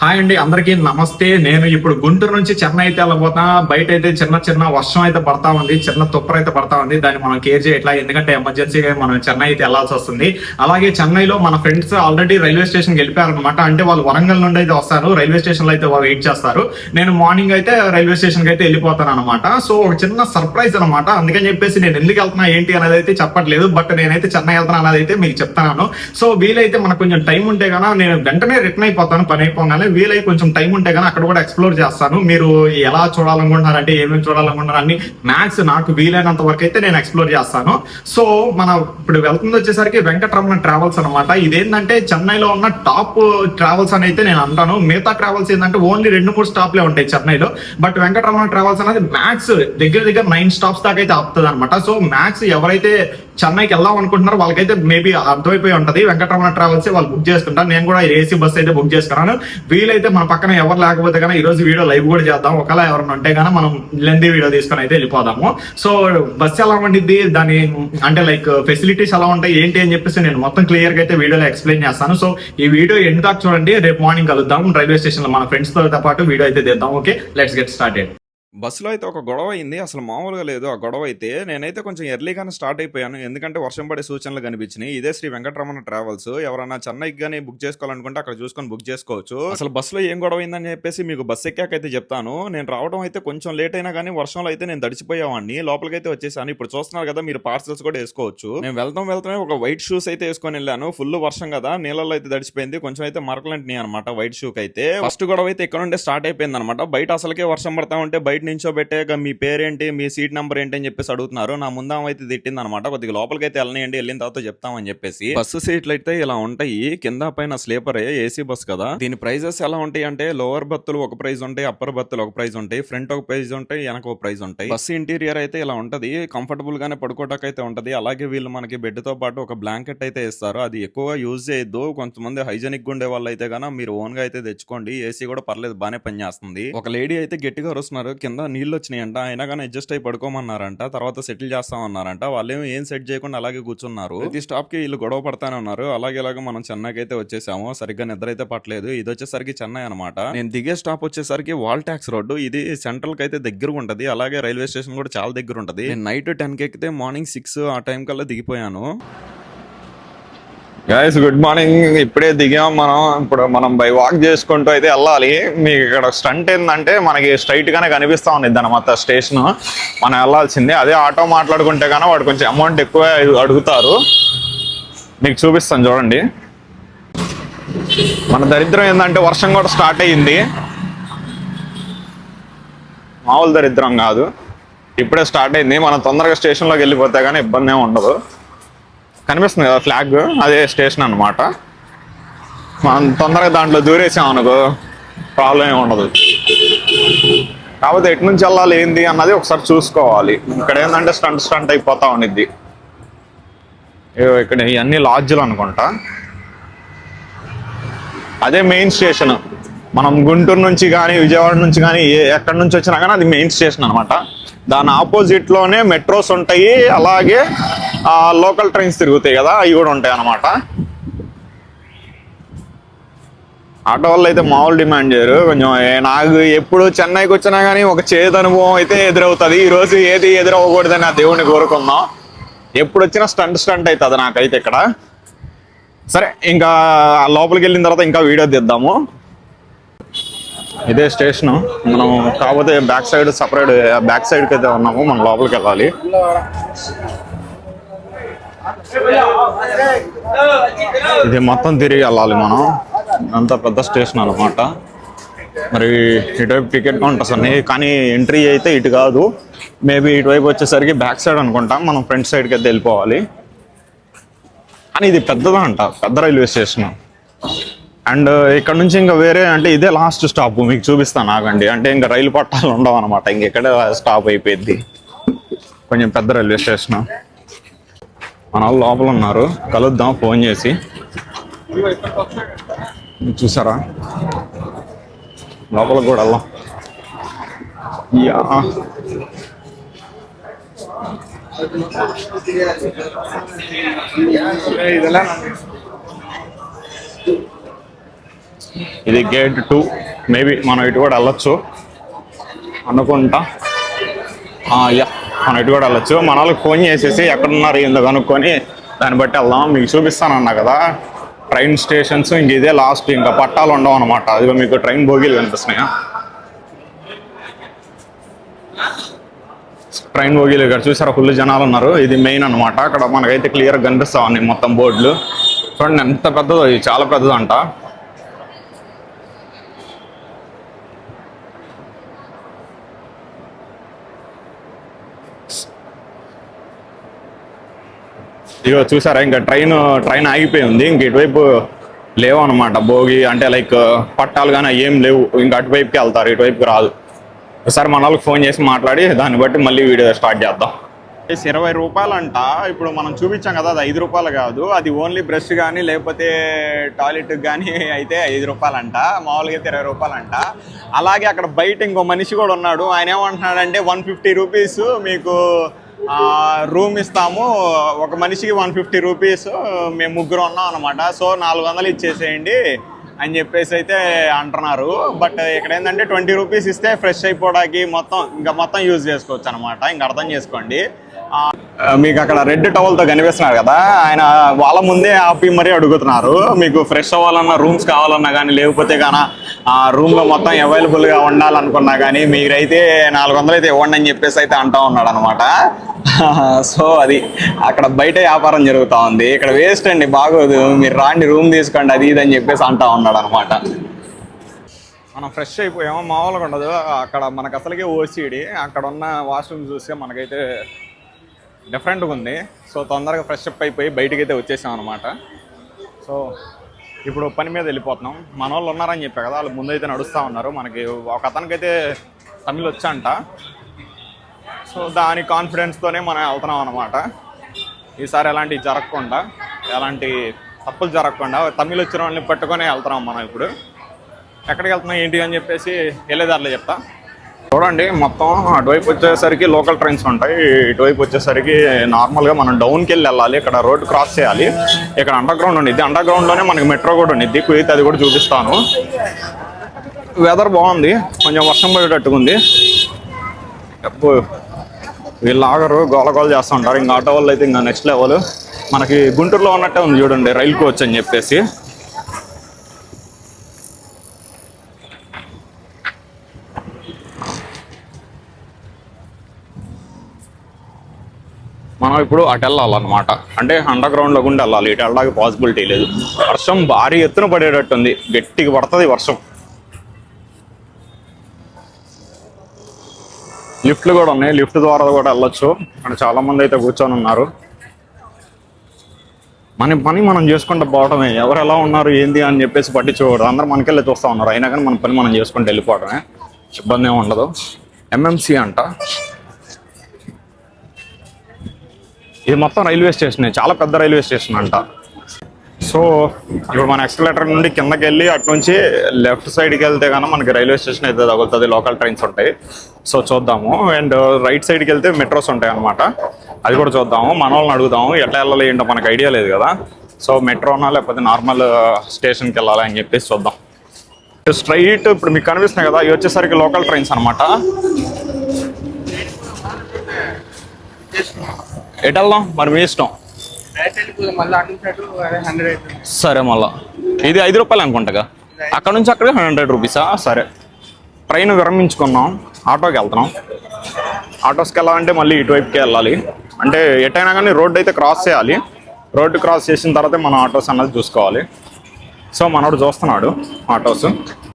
Hi అండి, అందరికీ నమస్తే. నేను ఇప్పుడు గుంటూరు నుంచి చెన్నై అయితే వెళ్ళబోతా. బయట అయితే చిన్న చిన్న వర్షం అయితే పడతా ఉంది, చిన్న తుప్పర అయితే పడతా ఉంది. దాన్ని మనం కేర్ చేయట్లా, ఎందుకంటే ఎమర్జెన్సీగా మనం చెన్నై అయితే వెళ్లాల్సి వస్తుంది. అలాగే చెన్నైలో మన ఫ్రెండ్స్ ఆల్రెడీ రైల్వే స్టేషన్కి వెళ్ళిపోయారనమాట. అంటే వాళ్ళు వరంగల్ నుండి అయితే వస్తారు, రైల్వే స్టేషన్ లో అయితే వెయిట్ చేస్తారు. నేను మార్నింగ్ అయితే రైల్వే స్టేషన్ కి అయితే వెళ్ళిపోతాను అనమాట. సో ఒక చిన్న సర్ప్రైజ్ అనమాట. అందుకని చెప్పేసి నేను ఎందుకు వెళ్తున్నా ఏంటి అనేది అయితే చెప్పట్లేదు, బట్ నేనైతే చెన్నై వెళ్తాను అనేది అయితే మీకు చెప్తాను. సో వీలైతే మనకు కొంచెం టైం ఉంటే కన్నా నేను వెంటనే రిటర్న్ అయిపోతాను పని అయిపోగానే. వీలై కొంచెం టైం ఉంటే కానీ అక్కడ కూడా ఎక్స్ప్లోర్ చేస్తాను. మీరు ఎలా చూడాలనుకుంటున్నారు అంటే ఏమేమి చూడాలనుకుంటున్నారు అన్ని మ్యాక్స్ నాకు వీలైనంత వరకు అయితే నేను ఎక్స్ప్లోర్ చేస్తాను. సో మన ఇప్పుడు వెళ్తుంది వచ్చేసరికి వెంకటరమణ ట్రావెల్స్ అనమాట. ఇదేంటంటే చెన్నైలో ఉన్న టాప్ ట్రావెల్స్ అని అయితే నేను అంటాను. మిగతా ట్రావెల్స్ ఏంటంటే ఓన్లీ 2-3 స్టాప్లే ఉంటాయి చెన్నైలో. బట్ వెంకటరమణ ట్రావెల్స్ అనేది మ్యాక్స్ దగ్గర 9 స్టాప్స్ దాకా అయితే ఆపుతుంది అనమాట. సో మ్యాక్స్ ఎవరైతే చెన్నైకి వెళ్దాం అనుకుంటున్నారో వాళ్ళకైతే మేబీ అర్థమైపోయి ఉంటది, వెంకటరమణ ట్రావెల్స్ వాళ్ళు బుక్ చేసుకుంటారు. నేను కూడా ఏసీ బస్ అయితే బుక్ చేసుకున్నాను. వీలైతే మన పక్కన ఎవరు లేకపోతే కానీ ఈ రోజు వీడియో లైవ్ కూడా చేద్దాం. ఒకవేళ ఎవరైనా ఉంటే కానీ మనం లెంతీ వీడియో తీసుకొని అయితే వెళ్ళిపోదాము. సో బస్ ఎలా ఉండిద్ది, దాని అంటే లైక్ ఫెసిలిటీస్ ఎలా ఉంటాయి ఏంటి అని చెప్పేసి నేను మొత్తం క్లియర్ గా అయితే వీడియోలో ఎక్స్ప్లెయిన్ చేస్తాను. సో ఈ వీడియో ఎండ్ దాకా చూడండి. రేపు మార్నింగ్ కలుద్దాం రైల్వే స్టేషన్ లో మన ఫ్రెండ్స్ తో పాటు వీడియో అయితే తీద్దాం. Okay, let's get started. బస్సులో అయితే ఒక గొడవ అయింది, అసలు మామూలుగా లేదు ఆ గొడవ అయితే. నేనైతే కొంచెం ఎర్లీగానే స్టార్ట్ అయిపోయాను, ఎందుకంటే వర్షం పడే సూచనలు కనిపించినాయి. ఇదే శ్రీ వెంకటరమణ ట్రావెల్స్. ఎవరైనా చెన్నైకి కానీ బుక్ చేసుకోవాలనుకుంటే అక్కడ చూసుకొని బుక్ చేసుకోవచ్చు. అసలు బస్సులో ఏం గొడవ అయిందని చెప్పేసి మీకు బస్సు ఎక్కాకైతే చెప్తాను. నేను రావడం అయితే కొంచెం లేట్ అయినా కానీ వర్షంలో అయితే నేను తడిచిపోయేవాడిని, లోపలికైతే వచ్చేసాను. ఇప్పుడు చూస్తున్నారు కదా, మీరు పార్సల్స్ కూడా వేసుకోవచ్చు. నేను వెళ్తామే ఒక వైట్ షూస్ అయితే వేసుకొని వెళ్ళాను. ఫుల్ వర్షం కదా, నీళ్ళలో అయితే తడిచిపోయింది, కొంచెం అయితే మరకలంటినాయి అనమాట వైట్ షూకి అయితే. ఫస్ట్ గొడవ అయితే ఇక్కడ నుండే స్టార్ట్ అయిపోయింది అనమాట. బయట అసలుకే వర్షం పడతా ఉంటే బయట నుంచో పెట్టే మీ పేరేంటి, మీ సీట్ నెంబర్ ఏంటి అని చెప్పేసి అడుగుతున్నారు. నా ముందాం అయితే తిట్టింది అనమాట. కొద్దిగా లోపలికి అయితే వెళ్ళనియండి, వెళ్ళిన తర్వాత చెప్తామని చెప్పేసి. బస్సు సీట్లు అయితే ఇలా ఉంటాయి, కింద పైన స్లీపర్ ఏసీ బస్ కదా. దీని ప్రైజెస్ ఎలా ఉంటాయి అంటే లోవర్ బత్తులు ఒక ప్రైజ్ ఉంటాయి, అప్పర్ బత్తులు ఒక ప్రైజ్ ఉంటాయి, ఫ్రంట్ ఒక ప్రైజ్ ఉంటాయి, వెనక ఒక ప్రైజ్ ఉంటాయి. బస్సు ఇంటీరియర్ అయితే ఇలా ఉంటది, కంఫర్టబుల్ గానే పడుకోవడానికి అయితే ఉంటది. అలాగే వీళ్ళు మనకి బెడ్ తో పాటు ఒక బ్లాంకెట్ అయితే ఇస్తారు. అది ఎక్కువగా యూజ్ చేయొద్దు, కొంతమంది హైజెనిక్ గా ఉండే వాళ్ళు అయితే గానా మీరు ఓన్ గా అయితే తెచ్చుకోండి. ఏసీ కూడా పర్లేదు, బానే పనిచేస్తుంది. ఒక లేడీ అయితే గట్టిగా అరుస్తున్నారు, కింద నీళ్ళు వచ్చినాయంట, అయినా కానీ అడ్జస్ట్ అయి పడుకోమన్నారంట. తర్వాత సెటిల్ చేస్తామన్నారంట. వాళ్ళేమో ఏం సెట్ చేయకుండా అలాగే కూర్చున్నారు. ప్రతి స్టాప్ కి వీళ్ళు గొడవ పడతానే ఉన్నారు. అలాగే మనం చెన్నైకి అయితే వచ్చేసాము. సరిగ్గా నిద్ర అయితే పట్టలేదు. ఇది వచ్చేసరికి చెన్నై అనమాట. నేను దిగే స్టాప్ వచ్చేసరికి వాల్ ట్యాక్స్ రోడ్డు. ఇది సెంట్రల్ కి అయితే దగ్గర ఉంటది, అలాగే రైల్వే స్టేషన్ కూడా చాలా దగ్గర ఉంటది. నేను నైట్ 10 కి ఎక్కితే మార్నింగ్ 6 ఆ టైం కల్లా దిగిపోయాను. Guys good morning. ఇప్పుడే దిగాం మనం. ఇప్పుడు మనం బై వాక్ చేసుకుంటూ అయితే వెళ్ళాలి. మీకు ఇక్కడ స్టంట్ ఏంటంటే మనకి స్ట్రైట్ గానే కనిపిస్తా ఉంది అనమాట స్టేషన్, మనం వెళ్ళాల్సిందే. అదే ఆటో మాట్లాడుకుంటే కానీ వాడు కొంచెం అమౌంట్ ఎక్కువ అడుగుతారు. మీకు చూపిస్తాను చూడండి. మన దరిద్రం ఏంటంటే వర్షం కూడా స్టార్ట్ అయ్యింది, మామూలు దరిద్రం కాదు. ఇప్పుడే స్టార్ట్ అయింది. మనం తొందరగా స్టేషన్లోకి వెళ్ళిపోతే కానీ ఇబ్బంది ఏమి ఉండదు. కనిపిస్తుంది కదా ఫ్లాగ్, అదే స్టేషన్ అనమాట. మనం తొందరగా దాంట్లో దూరేసాం అనుకో ప్రాబ్లం ఏమి ఉండదు. కాకపోతే ఎటు నుంచి వెళ్ళాలి ఏంది అన్నది ఒకసారి చూసుకోవాలి. ఇక్కడ ఏంటంటే స్టంట్ అయిపోతా ఉండిద్ది. ఇక్కడ ఇవన్నీ లాడ్జ్లు అనుకుంటా. అదే మెయిన్ స్టేషన్. మనం గుంటూరు నుంచి కానీ విజయవాడ నుంచి కానీ ఎక్కడి నుంచి వచ్చినా కానీ అది మెయిన్ స్టేషన్ అనమాట. దాని ఆపోజిట్ లోనే మెట్రోస్ ఉంటాయి, అలాగే లోకల్ ట్రైన్స్ తిరుగుతాయి కదా, అవి కూడా ఉంటాయి అన్నమాట. ఆటో వాళ్ళు అయితే మామూలు డిమాండ్ చేయరు. కొంచెం నాకు ఎప్పుడు చెన్నైకి వచ్చినా కానీ ఒక చేదు అనుభవం అయితే ఎదురవుతుంది. ఈరోజు ఏది ఎదురవ్వకూడదని ఆ దేవుడిని కోరుకుందాం. ఎప్పుడు వచ్చినా స్టంట్ అవుతుంది నాకైతే ఇక్కడ. సరే, ఇంకా లోపలికి వెళ్ళిన తర్వాత ఇంకా వీడియో తీద్దాము. ఇదే స్టేషను. మనం కాకపోతే బ్యాక్ సైడ్ సపరేట్ బ్యాక్ సైడ్కి అయితే ఉన్నాము, మనం లోపలికి వెళ్ళాలి. ఇది మొత్తం తిరిగి వెళ్ళాలి మనం. అంత పెద్ద స్టేషన్ అనమాట. మరి ఇటువైపు టికెట్ కౌంటర్స్ ఉన్నాయి, కానీ ఎంట్రీ అయితే ఇటు కాదు. మేబీ ఇటువైపు వచ్చేసరికి బ్యాక్ సైడ్ అనుకుంటాం. మనం ఫ్రంట్ సైడ్కి అయితే వెళ్ళిపోవాలి. కానీ ఇది పెద్దదంట, పెద్ద రైల్వే స్టేషన్. అండ్ ఇక్కడ నుంచి ఇంకా వేరే అంటే ఇదే లాస్ట్ స్టాప్. మీకు చూపిస్తాను ఆగండి. అంటే ఇంకా రైలు పట్టాలు ఉండవు అనమాట, ఇంకెక్కడే స్టాప్ అయిపోయింది. కొంచెం పెద్ద రైల్వే స్టేషన్. మన వాళ్ళు లోపల ఉన్నారు, కలుద్దాం ఫోన్ చేసి. చూసారా, లోపల కూడా వెళ్దాం. ఇది గేట్ 2. మేబీ మనం ఇటు కూడా వెళ్ళొచ్చు అనుకుంటా. యా, మనం ఇటు కూడా వెళ్ళొచ్చు. మన వాళ్ళకి ఫోన్ చేసేసి ఎక్కడున్నారు ఏందో కనుక్కొని దాన్ని బట్టి వెళ్దాం. మీకు చూపిస్తానన్నా కదా ట్రైన్ స్టేషన్స్, ఇంక ఇదే లాస్ట్, ఇంకా పట్టాలు ఉండవు అనమాట. అదిగో మీకు ట్రైన్ బోగీలు కనిపిస్తున్నాయా, ట్రైన్ బోగీలు ఇక్కడ చూసారా, ఫుల్ జనాలు ఉన్నారు. ఇది మెయిన్ అనమాట. అక్కడ మనకైతే క్లియర్గా కనిపిస్తా ఉన్నాయి మొత్తం బోర్డులు. చూడండి ఎంత పెద్దదో, ఇది చాలా పెద్దదంట. ఇగో చూసారా, ఇంకా ట్రైన్ ఆగిపోయి ఉంది. ఇంక ఇటువైపు లేవు అనమాట భోగి, అంటే లైక్ పట్టాలు కానీ ఏం లేవు. ఇంకా అటువైపుకి వెళ్తారు, ఇటువైపుకి రాదు. ఒకసారి మన వాళ్ళకి ఫోన్ చేసి మాట్లాడి దాన్ని బట్టి మళ్ళీ వీడియో స్టార్ట్ చేద్దాం. 20 రూపాయలంట. ఇప్పుడు మనం చూపించాం కదా, అది 5 రూపాయలు కాదు, అది ఓన్లీ బ్రష్ కానీ లేకపోతే టాయిలెట్కి కానీ అయితే 5 రూపాయలంట. మామూలుగా అయితే 20 రూపాయలంట. అలాగే అక్కడ బయట ఇంకో మనిషి కూడా ఉన్నాడు. ఆయన ఏమంటున్నాడంటే 150 రూపీస్ మీకు రూమ్ ఇస్తాము, ఒక మనిషికి 150 రూపీస్, మేము ముగ్గురు ఉన్నాం అనమాట. సో 400 ఇచ్చేసేయండి అని చెప్పేసి అయితే అంటున్నారు. బట్ ఇక్కడ ఏంటంటే 20 రూపీస్ ఇస్తే ఫ్రెష్ అయిపోవడానికి మొత్తం యూజ్ చేసుకోవచ్చు అనమాట. ఇంకా అర్థం చేసుకోండి. మీకు అక్కడ రెడ్ టవల్తో కనిపిస్తున్నారు కదా, ఆయన వాళ్ళ ముందే ఆపి మరీ అడుగుతున్నారు. మీకు ఫ్రెష్ అవ్వాలన్నా, రూమ్స్ కావాలన్నా కానీ, లేకపోతే కానీ ఆ రూమ్లో మొత్తం అవైలబుల్గా ఉండాలనుకున్నా కానీ మీరైతే 400 అయితే ఇవ్వండి అని చెప్పేసి అయితే అంటూ ఉన్నాడు అనమాట. సో అది అక్కడ బయట వ్యాపారం జరుగుతూ ఉంది. ఇక్కడ వేస్ట్ అండి, బాగోదు, మీరు రాండి రూమ్ తీసుకోండి అది ఇది అని చెప్పేసి అంటూ ఉన్నాడు అనమాట. మనం ఫ్రెష్ అయిపోయాము, మామూలుగా ఉండదు అక్కడ. మనకు అసలుకే ఓసిడి, అక్కడ ఉన్న వాష్రూమ్ చూస్తే మనకైతే డిఫరెంట్గా ఉంది. సో తొందరగా ఫ్రెష్ అప్ అయిపోయి బయటికి అయితే వచ్చేసాం అనమాట. సో ఇప్పుడు పని మీద వెళ్ళిపోతున్నాం. మన వాళ్ళు ఉన్నారని చెప్పా కదా, వాళ్ళు ముందైతే నడుస్తూ ఉన్నారు. మనకి ఒక అతనికైతే తమిళ్ వచ్చంట. సో దాని కాన్ఫిడెన్స్తోనే మనం వెళ్తున్నాం అనమాట. ఈసారి ఎలాంటివి జరగకుండా, ఎలాంటి తప్పులు జరగకుండా తమిళ్ వచ్చిన వాళ్ళని పట్టుకొని వెళ్తున్నాం మనం. ఇప్పుడు ఎక్కడికి వెళ్తున్నాం ఏంటి అని చెప్పేసి వెళ్ళేదారిలో చెప్తా. చూడండి, మొత్తం అటువైపు వచ్చేసరికి లోకల్ ట్రైన్స్ ఉంటాయి, ఇటువైపు వచ్చేసరికి నార్మల్గా మనం డౌన్కి వెళ్ళాలి. ఇక్కడ రోడ్ క్రాస్ చేయాలి. ఇక్కడ అండర్ గ్రౌండ్ ఉండిద్ది, అండర్ గ్రౌండ్లోనే మనకి మెట్రో కూడా ఉండిద్ది. కుయితే అది కూడా చూపిస్తాను. వెదర్ బాగుంది, కొంచెం వర్షం పడేటట్టుగా ఉంది. వీళ్ళు ఆగరు, గోల చేస్తూ ఉంటారు. ఇంకా ఆటో వాళ్ళు అయితే ఇంకా నెక్స్ట్ లెవెల్. మనకి గుంటూరులో ఉన్నట్టే ఉంది చూడండి, రైల్ కోచ్ అని చెప్పేసి. మనం ఇప్పుడు అటు వెళ్ళాలన్నమాట. అంటే అండర్ గ్రౌండ్లో గుండా వెళ్ళాలి, ఇటు వెళ్ళడానికి పాసిబిలిటీ లేదు. వర్షం భారీ ఎత్తున పడేటట్టుంది, గట్టిగా పడుతుంది వర్షం. లిఫ్ట్లు కూడా ఉన్నాయి, లిఫ్ట్ ద్వారా కూడా వెళ్ళొచ్చు. అక్కడ చాలా మంది అయితే కూర్చొని ఉన్నారు. మన పని మనం చేసుకుంటూ పోవడమే. ఎవరు ఎలా ఉన్నారు ఏంది అని చెప్పేసి పట్టించుకోకూడదు. అందరూ మనకెళ్ళి చూస్తూ ఉన్నారు, అయినా కానీ మన పని మనం చేసుకుంటూ వెళ్ళిపోవడమే, ఇబ్బంది ఏమి ఉండదు. ఎంఎంసి అంట ఇది. మొత్తం రైల్వే స్టేషన్, చాలా పెద్ద రైల్వే స్టేషన్ అంట. సో ఇప్పుడు మన ఎక్స్కలేటర్ నుండి కిందకి వెళ్ళి అటు నుంచి లెఫ్ట్ సైడ్కి వెళ్తే కనుక మనకి రైల్వే స్టేషన్ అయితే తగులుతుంది, లోకల్ ట్రైన్స్ ఉంటాయి. సో చూద్దాము. అండ్ రైట్ సైడ్కి వెళ్తే మెట్రోస్ ఉంటాయి అనమాట, అది కూడా చూద్దాము. మన వాళ్ళని అడుగుదాము ఎట్లా వెళ్ళాలి ఏంటో, మనకు ఐడియా లేదు కదా. సో మెట్రోనా లేకపోతే నార్మల్ స్టేషన్కి వెళ్ళాలి అని చెప్పేసి చూద్దాం. స్ట్రైట్ ఇప్పుడు మీకు కనిపిస్తున్నాయి కదా, ఇవి వచ్చేసరికి లోకల్ ట్రైన్స్ అనమాట. ఎటు వెళ్దాం మరి మీ ఇష్టం. సరే, మళ్ళా ఇది 5 రూపాయలు అనుకుంటా. అక్కడ నుంచి అక్కడికి 100 రూపీసా? సరే, ట్రైన్ విరమించుకున్నాం, ఆటోకి వెళ్తున్నాం. ఆటోస్కి వెళ్ళాలంటే మళ్ళీ ఇటువైపుకి వెళ్ళాలి. అంటే ఎటైనా కానీ రోడ్డు అయితే క్రాస్ చేయాలి. రోడ్డు క్రాస్ చేసిన తర్వాత మనం ఆటోస్ అన్నది చూసుకోవాలి. సో మనోడు చూస్తున్నాడు ఆటోస్.